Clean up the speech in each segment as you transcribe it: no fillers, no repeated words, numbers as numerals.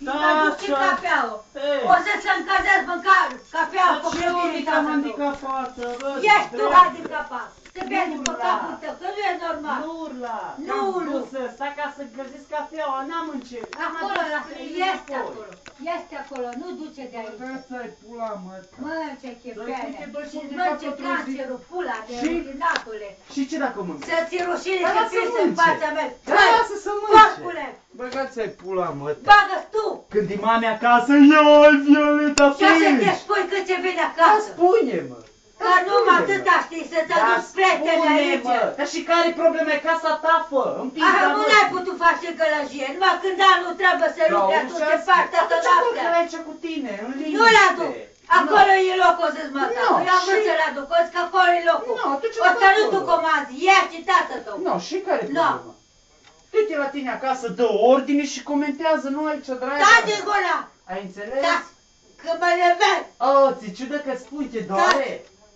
Da, duci și cafeaua. O să-ți încălzesc mâncare, cafeaua pe călării ca să tu. Ești tu handicapat. Se vede pe capul tău, că nu e normal. Nu urla. Nu urlu. Stai ca să încălzesc cafeaua, n-am început. Acolo, este acolo. Este acolo, nu duce de aici. Asta-i pula, mă. Mănânce chefene. Și Și mănânce cancerul, pula de ruginatule. Și ce dacă mănânc? Să-ți rușine să fii în fața mea. Lasă să mănânce. Porcule! Băgați-ai pula, mă. Bagă-ți tu! Când e mame acasă, ioi, Violeta, Și o să te spui că ce vine acasă. Spune-mă. Că numai atâta știi să te duci prieteni aici. Dar și care-i problema? E casa ta, fă. Aha, nu n-ai putut face gălăgie. Numai când anul trebuie să rupe atunci ce partea să noaptea. noaptea. Aici cu tine, în liniște. Nu l-aduc. Acolo e locul să-ți mă dau. Eu am vrut să-l aduc, o că acolo e locul. O să nu tu comanzi, ești și tată tău. Nu, și care-i problema? Du-te la tine acasă, dă ordine și comentează, nu aici, dragă. Da, de gura. Ai înțeles? Da, că mă levesc. Oh, ți-e ciudă că spui, te doare?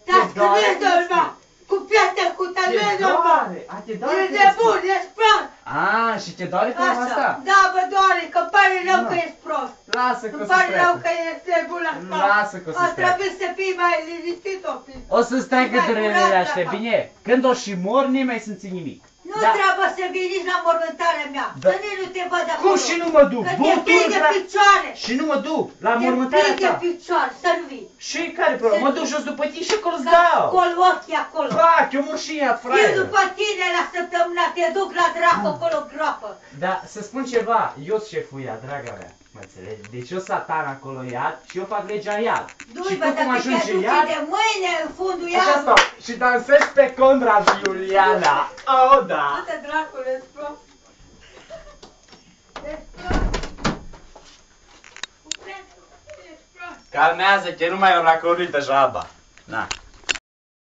Da, că nu e normal. Cu piatea, cu ta, nu e normal. Te doare? E nebun, ești prost. Ah, și te doare treaba asta? Da, mă doare, că îmi pare rău că ești prost. Lasă că o să îmi pare rău treacă. că ești nebun asta. Lasă că o să treacă. Trebuie să fii mai liniștit, opri. O să stai cât durerele astea, bine? Când o și mor, nimeni să-mi ții nimic. Nu trebuie să vii nici la mormântarea mea, să nici nu te văd acolo. Cum și nu mă duc? Că te prinde picioare. Și nu mă duc la mormântarea ta. Te prinde picioare, să nu vii. Și care problema? Mă duc jos după tine și acolo-ți dau. Acolo, ochii acolo. Fac, eu mor și ea, fraier. Eu după tine la săptămâna te duc la dracu acolo groapă. Da, să spun ceva, eu sunt șeful ea, draga mea. Mă înțelegi? Deci eu satan acolo iad și eu fac legea iad. Și tu cum ajungi în iad? de mâine în fundul Așa iadului. stau. Și dansez pe Conrad, Iuliana. Oh, da. Du-te dracule, ești prost. Ești prost. Calmează-te, nu mai e la corrită jaba. Na.